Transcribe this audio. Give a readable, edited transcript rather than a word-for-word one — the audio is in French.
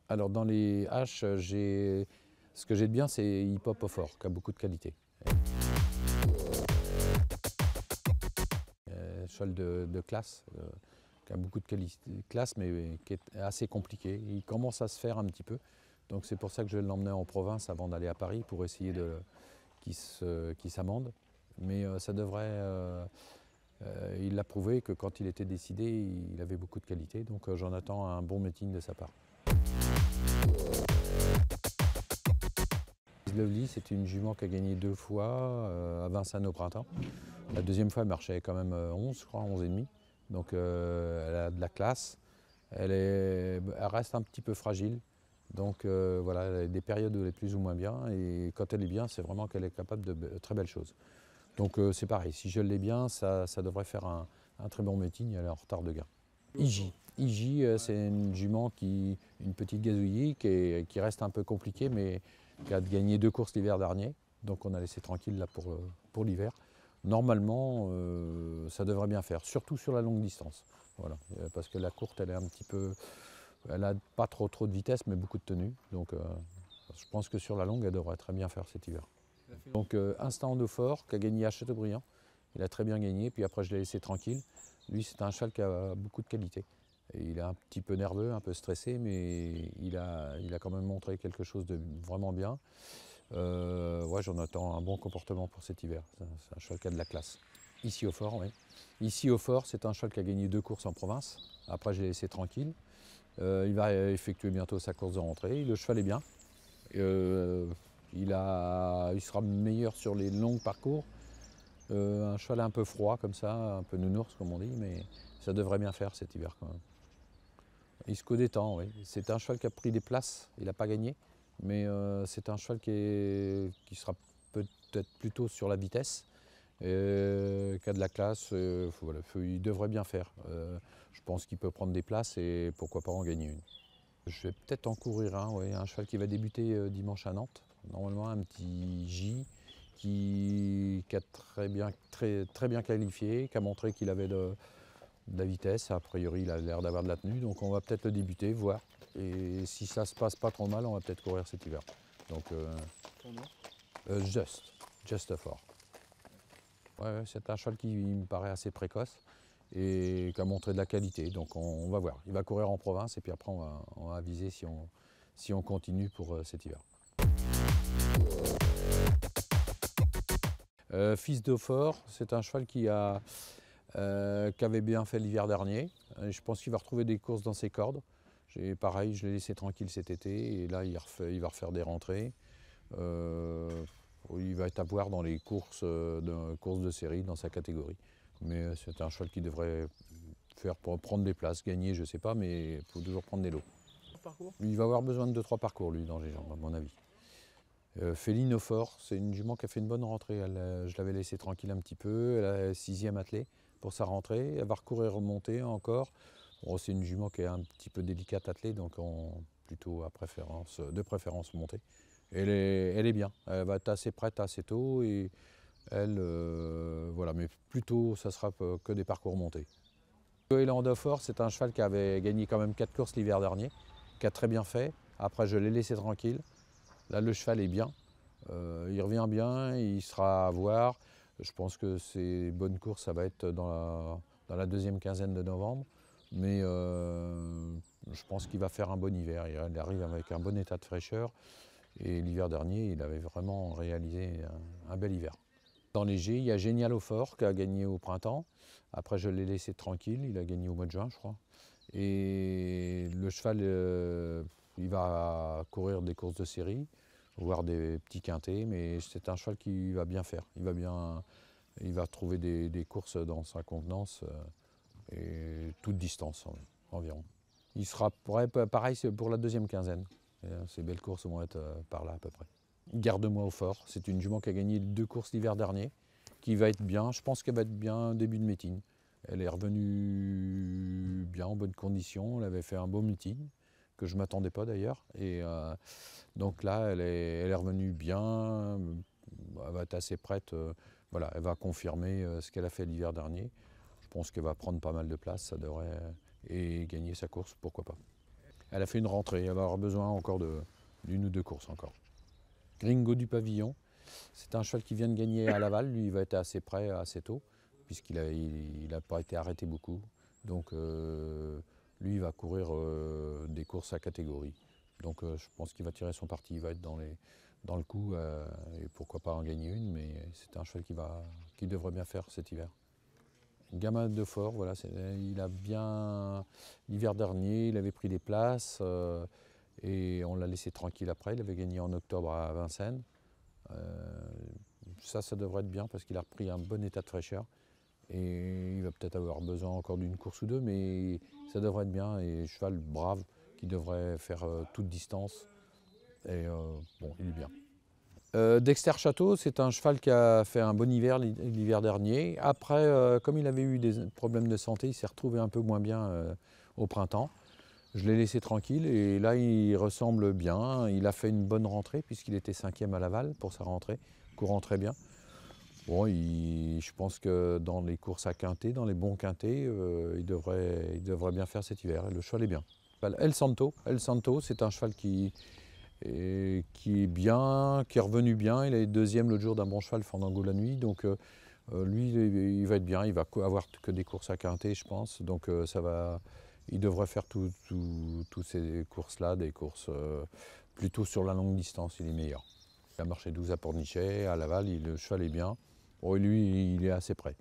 Alors dans les haches, ce que j'ai de bien, c'est Hip Hop au fort, qui a beaucoup de qualité. Cheval de classe, qui a beaucoup de classe, mais qui est assez compliqué. Il commence à se faire un petit peu. Donc c'est pour ça que je vais l'emmener en province avant d'aller à Paris pour essayer qu'il s'amende. Mais ça devrait. Il l'a prouvé que quand il était décidé, il avait beaucoup de qualité. Donc j'en attends un bon meeting de sa part. Lovely, c'est une jument qui a gagné 2 fois à Vincennes au printemps. La deuxième fois, elle marchait quand même 11, je crois, 11,5. Donc elle a de la classe. Elle reste un petit peu fragile. Donc voilà, elle a des périodes où elle est plus ou moins bien. Et quand elle est bien, c'est vraiment qu'elle est capable de très belles choses. Donc c'est pareil, si je l'ai bien, ça devrait faire un très bon meeting. Elle est en retard de gain. Iji. Iji, c'est une jument une petite gazouillis qui reste un peu compliquée, mais qui a gagné 2 courses l'hiver dernier. Donc on a laissé tranquille là pour l'hiver. Normalement, ça devrait bien faire, surtout sur la longue distance. Voilà. Parce que la courte, elle est un petit peu. Elle n'a pas trop de vitesse, mais beaucoup de tenue. Donc je pense que sur la longue, elle devrait très bien faire cet hiver. Donc Instant Fort, qui a gagné à Châteaubriand. Il a très bien gagné, puis après je l'ai laissé tranquille. Lui, c'est un cheval qui a beaucoup de qualité. Et il est un petit peu nerveux, un peu stressé, mais il a quand même montré quelque chose de vraiment bien. Ouais, j'en attends un bon comportement pour cet hiver. C'est un cheval qui a de la classe. Ici au Fort, oui. Ici au Fort, c'est un cheval qui a gagné 2 courses en province. Après, je l'ai laissé tranquille. Il va effectuer bientôt sa course de rentrée. Le cheval est bien. Euh, il sera meilleur sur les longs parcours. Un cheval un peu froid comme ça, un peu nounours comme on dit, mais ça devrait bien faire cet hiver quand même. Isco détend, oui. C'est un cheval qui a pris des places, il n'a pas gagné, mais c'est un cheval qui sera peut-être plutôt sur la vitesse, qui a de la classe, voilà, il devrait bien faire. Je pense qu'il peut prendre des places et pourquoi pas en gagner une. Je vais peut-être en courir un, ouais, un cheval qui va débuter dimanche à Nantes. Normalement un petit J qui a très bien qualifié, qui a montré qu'il avait de la vitesse. A priori, il a l'air d'avoir de la tenue, donc on va peut-être le débuter, voir. Et si ça se passe pas trop mal, on va peut-être courir cet hiver. Donc, Ton nom Just Fort. Ouais, c'est un cheval qui me paraît assez précoce et qui a montré de la qualité. Donc on va voir. Il va courir en province et puis après on va aviser si on continue pour cet hiver. Fils de Fort, c'est un cheval qui avait bien fait l'hiver dernier. Je pense qu'il va retrouver des courses dans ses cordes. Pareil, je l'ai laissé tranquille cet été et là il va refaire des rentrées. Il va être à voir dans les courses de série dans sa catégorie. Mais c'est un cheval qui devrait faire pour prendre des places, gagner, je ne sais pas, mais il faut toujours prendre des lots. Parcours. Il va avoir besoin de 2-3 parcours lui dans les jambes, à mon avis. Féline au Fort, c'est une jument qui a fait une bonne rentrée. Je l'avais laissé tranquille un petit peu. Elle a 6e attelée pour sa rentrée. Elle va recourir remonter encore. Bon, c'est une jument qui est un petit peu délicate attelée, donc plutôt de préférence montée. Elle est bien. Elle va être assez prête assez tôt et voilà, mais plutôt ça sera que des parcours montés. Eland of Fort, c'est un cheval qui avait gagné quand même 4 courses l'hiver dernier, qui a très bien fait. Après, je l'ai laissé tranquille. Là, le cheval est bien. Il revient bien, il sera à voir. Je pense que ses bonnes courses, ça va être dans la deuxième quinzaine de novembre. Mais je pense qu'il va faire un bon hiver. Il arrive avec un bon état de fraîcheur. Et l'hiver dernier, il avait vraiment réalisé un bel hiver. Dans les G, il y a Génial au Fort qui a gagné au printemps. Après, je l'ai laissé tranquille. Il a gagné au mois de juin, je crois. Et le cheval, il va courir des courses de série, voire des petits quintés, mais c'est un cheval qui va bien faire. Il va trouver des courses dans sa contenance et toute distance environ. Il sera pareil pour la deuxième quinzaine. Ces belles courses vont être par là à peu près. Garde-moi au Fort, c'est une jument qui a gagné 2 courses l'hiver dernier, qui va être bien. Je pense qu'elle va être bien début de meeting. Elle est revenue bien, en bonne condition. Elle avait fait un beau meeting, que je ne m'attendais pas d'ailleurs. Et donc là, elle est revenue bien. Elle va être assez prête. Voilà, elle va confirmer ce qu'elle a fait l'hiver dernier. Je pense qu'elle va prendre pas mal de place, ça devrait, et gagner sa course, pourquoi pas. Elle a fait une rentrée, elle va avoir besoin encore d'une ou deux courses encore. Gringo du Pavillon, c'est un cheval qui vient de gagner à Laval. Lui, il va être assez près assez tôt, puisqu'il n'a pas été arrêté beaucoup. Donc lui, il va courir des courses à catégorie. Donc je pense qu'il va tirer son parti, il va être dans le coup, et pourquoi pas en gagner une, mais c'est un cheval qui devrait bien faire cet hiver. Gamin de Fort, voilà, il a bien, l'hiver dernier, il avait pris des places et on l'a laissé tranquille après. Il avait gagné en octobre à Vincennes. Ça devrait être bien parce qu'il a repris un bon état de fraîcheur. Et il va peut-être avoir besoin encore d'une course ou deux, mais ça devrait être bien. Et cheval brave qui devrait faire toute distance. Et bon, il est bien. Dexter Château, c'est un cheval qui a fait un bon hiver l'hiver dernier. Après, comme il avait eu des problèmes de santé, il s'est retrouvé un peu moins bien au printemps. Je l'ai laissé tranquille et là, il ressemble bien. Il a fait une bonne rentrée puisqu'il était 5e à Laval pour sa rentrée, courant très bien. Bon, je pense que dans les courses à quintet, dans les bons quintets, il devrait bien faire cet hiver. Le cheval est bien. El Santo, c'est un cheval qui est bien, qui est revenu bien. Il est deuxième l'autre jour d'un bon cheval, Fandango la nuit. Donc lui, il va être bien. Il va avoir que des courses à quintet, je pense. Donc il devrait faire toutes ces courses-là, des courses plutôt sur la longue distance. Il est meilleur. Il a marché 12 à Pornichet, à Laval, le cheval est bien. Bon, lui, il est assez près.